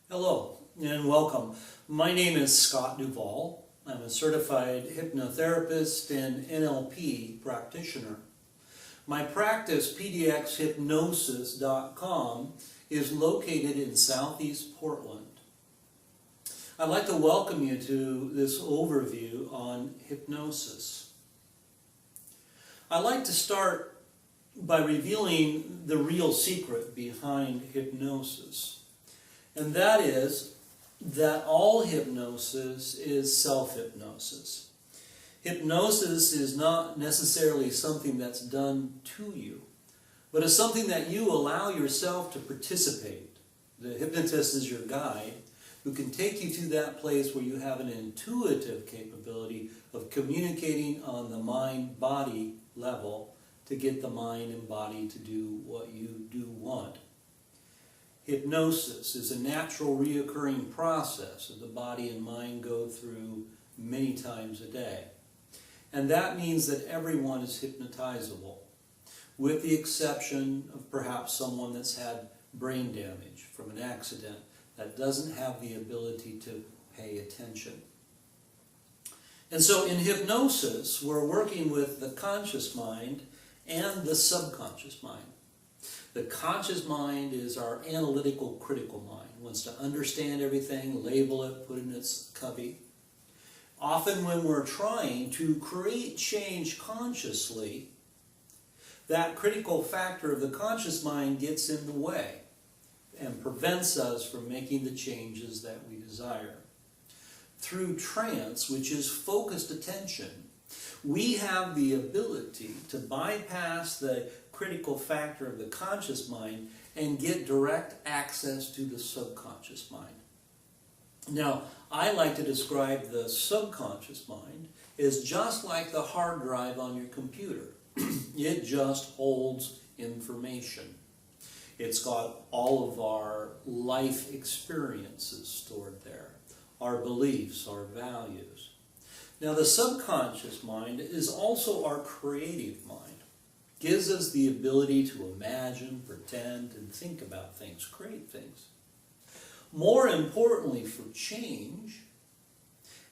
Hello and welcome. My name is Scott Duvall. I'm a certified hypnotherapist and NLP practitioner. My practice, pdxhypnosis.com, is located in Southeast Portland. I'd like to welcome you to this overview on hypnosis. I'd like to start by revealing the real secret behind hypnosis. And that is that all hypnosis is self-hypnosis. Hypnosis is not necessarily something that's done to you, but it's something that you allow yourself to participate. The hypnotist is your guide who can take you to that place where you have an intuitive capability of communicating on the mind-body level to get the mind and body to do what you do want. Hypnosis is a natural reoccurring process that the body and mind go through many times a day. And that means that everyone is hypnotizable, with the exception of perhaps someone that's had brain damage from an accident that doesn't have the ability to pay attention. And so in hypnosis, we're working with the conscious mind and the subconscious mind. The conscious mind is our analytical, critical mind. It wants to understand everything, label it, put it in its cubby. Often when we're trying to create change consciously, that critical factor of the conscious mind gets in the way and prevents us from making the changes that we desire. Through trance, which is focused attention, we have the ability to bypass the critical factor of the conscious mind and get direct access to the subconscious mind. Now, I like to describe the subconscious mind as just like the hard drive on your computer. It just holds information. It's got all of our life experiences stored there, our beliefs, our values. Now, the subconscious mind is also our creative mind. Gives us the ability to imagine, pretend, and think about things, create things. More importantly for change,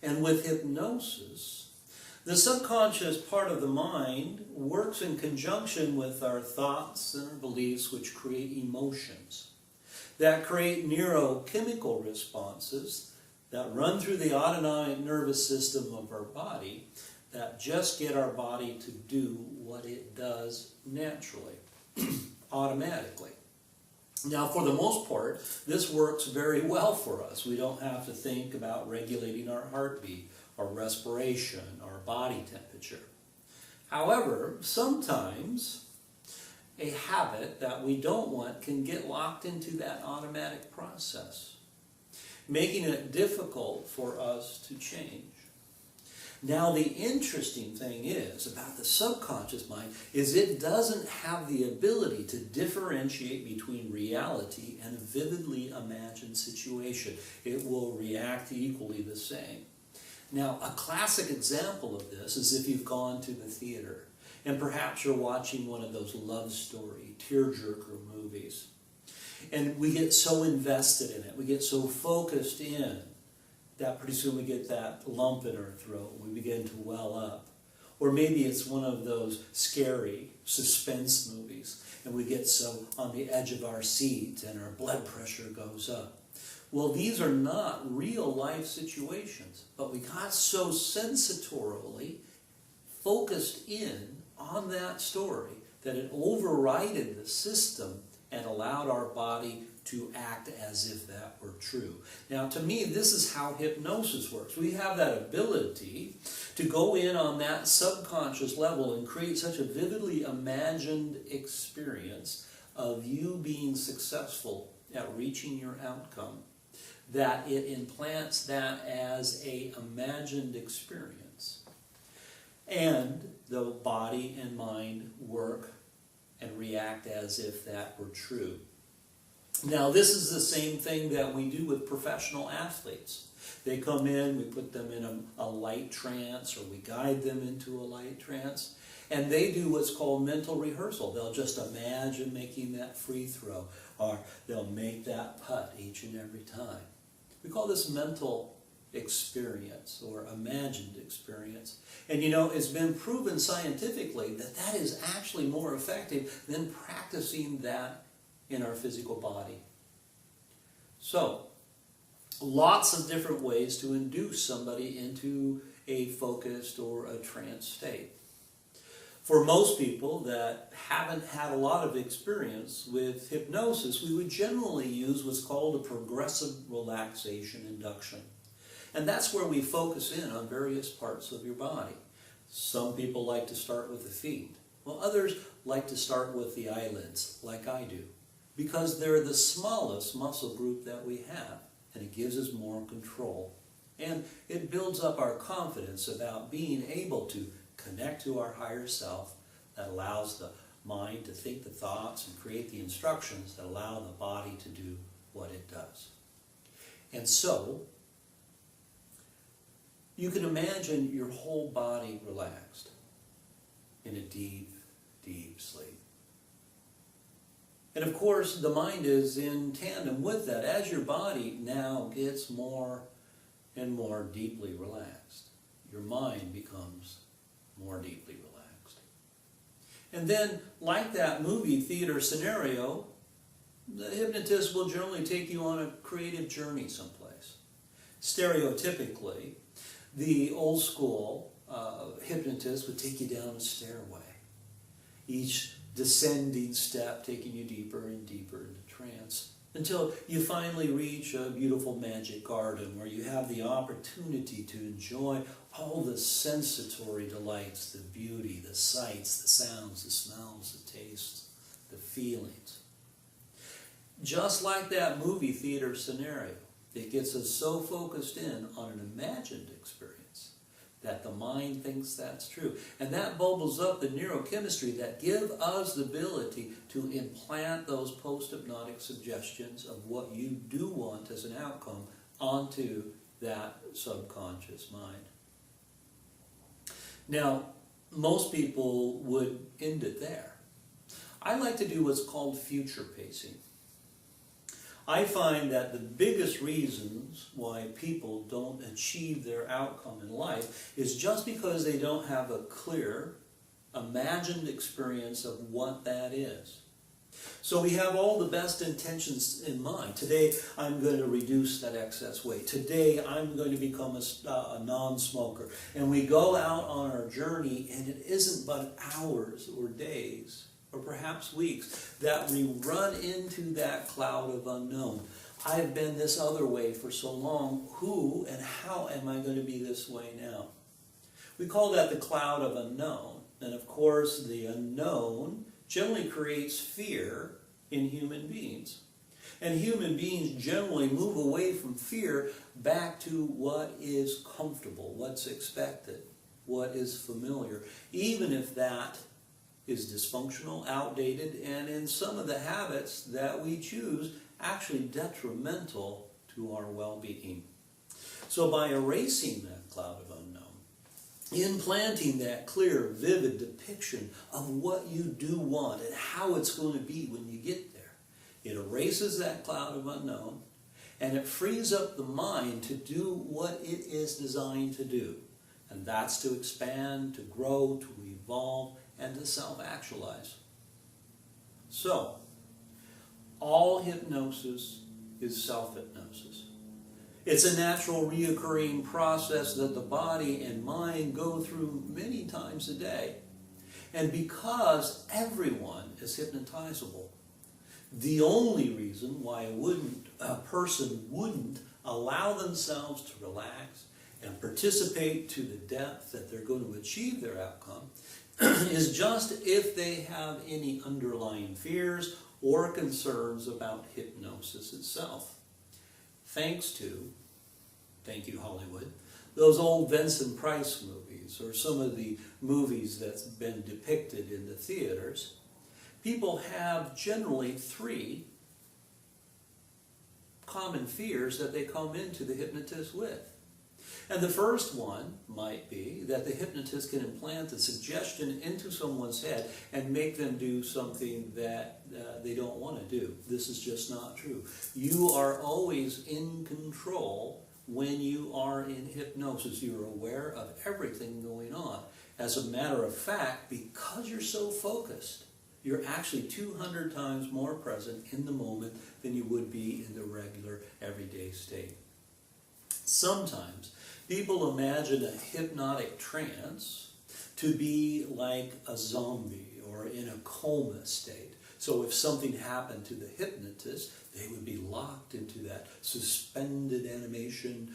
and with hypnosis, the subconscious part of the mind works in conjunction with our thoughts and our beliefs, which create emotions that create neurochemical responses that run through the autonomic nervous system of our body that just get our body to do what it does naturally, automatically. Now, for the most part, this works very well for us. We don't have to think about regulating our heartbeat, our respiration, our body temperature. However, sometimes a habit that we don't want can get locked into that automatic process, making it difficult for us to change. Now, the interesting thing is about the subconscious mind is it doesn't have the ability to differentiate between reality and a vividly imagined situation. It will react equally the same. Now, a classic example of this is if you've gone to the theater and perhaps you're watching one of those love story, tearjerker movies. And we get so invested in it, we get so focused in, that pretty soon we get that lump in our throat. We begin to well up. Or maybe it's one of those scary suspense movies and we get so on the edge of our seat and our blood pressure goes up. Well, these are not real life situations, but we got so sensitorily focused in on that story that it overrided the system and allowed our body to act as if that were true. Now, to me, this is how hypnosis works. We have that ability to go in on that subconscious level and create such a vividly imagined experience of you being successful at reaching your outcome, that it implants that as an imagined experience. And the body and mind work and react as if that were true. Now, this is the same thing that we do with professional athletes. They come in, we put them in a light trance, or we guide them into a light trance, And they do what's called mental rehearsal. They'll just imagine making that free throw, or they'll make that putt each and every time. We call this mental experience or imagined experience. And you know, it's been proven scientifically that that is actually more effective than practicing that in our physical body. So, lots of different ways to induce somebody into a focused or a trance state. For most people that haven't had a lot of experience with hypnosis, we would generally use what's called a progressive relaxation induction. And that's where we focus in on various parts of your body. Some people like to start with the feet, while others like to start with the eyelids, like I do, because they're the smallest muscle group that we have, and it gives us more control. And it builds up our confidence about being able to connect to our higher self that allows the mind to think the thoughts and create the instructions that allow the body to do what it does. And so, you can imagine your whole body relaxed in a deep, deep sleep. And of course, the mind is in tandem with that. As your body now gets more and more deeply relaxed, your mind becomes more deeply relaxed. And then, like that movie theater scenario, the hypnotist will generally take you on a creative journey someplace. Stereotypically, the old school hypnotist would take you down a stairway, each descending step taking you deeper and deeper into trance, until you finally reach a beautiful magic garden where you have the opportunity to enjoy all the sensatory delights, the beauty, the sights, the sounds, the smells, the tastes, the feelings. Just like that movie theater scenario, it gets us so focused in on an imagined experience that the mind thinks that's true. And that bubbles up the neurochemistry that give us the ability to implant those post-hypnotic suggestions of what you do want as an outcome onto that subconscious mind. Now, most people would end it there. I like to do what's called future pacing. I find that the biggest reasons why people don't achieve their outcome in life is just because they don't have a clear, imagined experience of what that is. So we have all the best intentions in mind. Today, I'm going to reduce that excess weight. Today, I'm going to become a non-smoker. And we go out on our journey, and it isn't but hours or days, or perhaps weeks, that we run into that cloud of unknown. I've been this other way for so long. Who and how am I going to be this way now? We call that the cloud of unknown. And of course, the unknown generally creates fear in human beings. And human beings generally move away from fear back to what is comfortable, what's expected, what is familiar, even if that is dysfunctional, outdated, and in some of the habits that we choose, actually detrimental to our well-being. So by erasing that cloud of unknown, implanting that clear, vivid depiction of what you do want and how it's going to be when you get there, it erases that cloud of unknown, and it frees up the mind to do what it is designed to do. And that's to expand, to grow, to evolve, and to self-actualize. So, all hypnosis is self-hypnosis. It's a natural reoccurring process that the body and mind go through many times a day. And because everyone is hypnotizable, the only reason why a person wouldn't allow themselves to relax and participate to the depth that they're going to achieve their outcome is just if they have any underlying fears or concerns about hypnosis itself. Thank you Hollywood, those old Vincent Price movies or some of the movies that's been depicted in the theaters, people have generally 3 common fears that they come into the hypnotist with. And the first one might be that the hypnotist can implant a suggestion into someone's head and make them do something that they don't want to do. This is just not true. You are always in control when you are in hypnosis. You're aware of everything going on. As a matter of fact, because you're so focused, you're actually 200 times more present in the moment than you would be in the regular everyday state. Sometimes people imagine a hypnotic trance to be like a zombie or in a coma state. So if something happened to the hypnotist, they would be locked into that suspended animation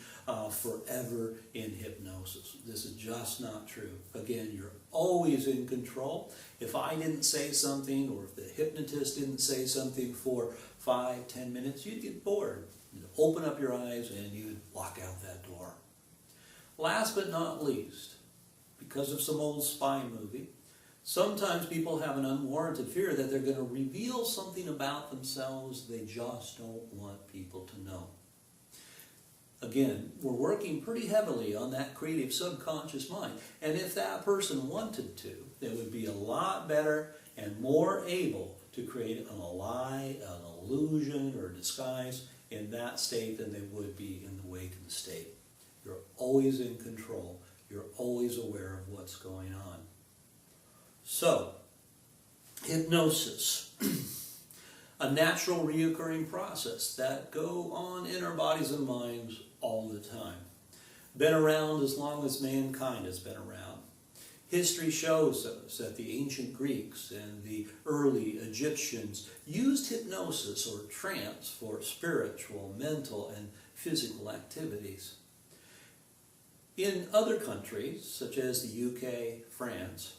forever in hypnosis. This is just not true. Again, you're always in control. If I didn't say something, or if the hypnotist didn't say something for 5-10 minutes, you'd get bored. You'd open up your eyes and you'd walk out that door. Last but not least, because of some old spy movie, sometimes people have an unwarranted fear that they're going to reveal something about themselves they just don't want people to know. Again, we're working pretty heavily on that creative subconscious mind. And if that person wanted to, they would be a lot better and more able to create a lie, an illusion, or disguise in that state than they would be in the awakened state. You're always in control. You're always aware of what's going on. So, hypnosis, a natural reoccurring process that go on in our bodies and minds all the time. Been around as long as mankind has been around. History shows us that the ancient Greeks and the early Egyptians used hypnosis or trance for spiritual, mental, and physical activities. In other countries, such as the UK, France,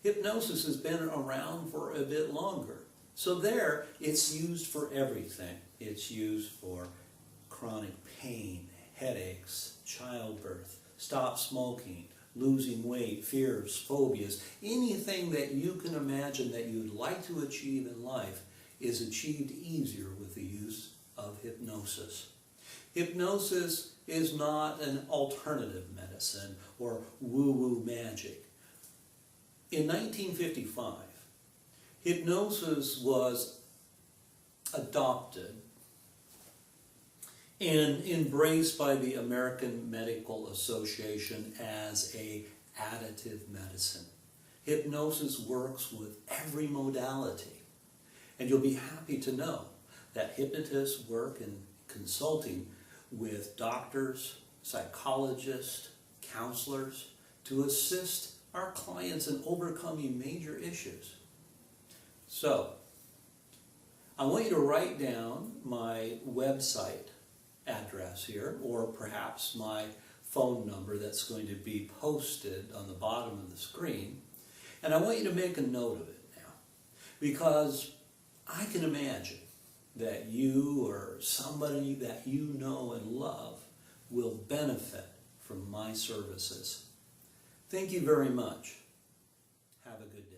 hypnosis has been around for a bit longer. So there, it's used for everything. It's used for chronic pain, headaches, childbirth, stop smoking, losing weight, fears, phobias. Anything that you can imagine that you'd like to achieve in life is achieved easier with the use of hypnosis. Hypnosis is not an alternative medicine or woo-woo magic. In 1955, hypnosis was adopted and embraced by the American Medical Association as an additive medicine. Hypnosis works with every modality. And you'll be happy to know that hypnotists work in consulting with doctors, psychologists, counselors to assist our clients in overcoming major issues. So, I want you to write down my website address here, or perhaps my phone number that's going to be posted on the bottom of the screen. And I want you to make a note of it now, because I can imagine that you or somebody that you know and love will benefit from my services. Thank you very much. Have a good day.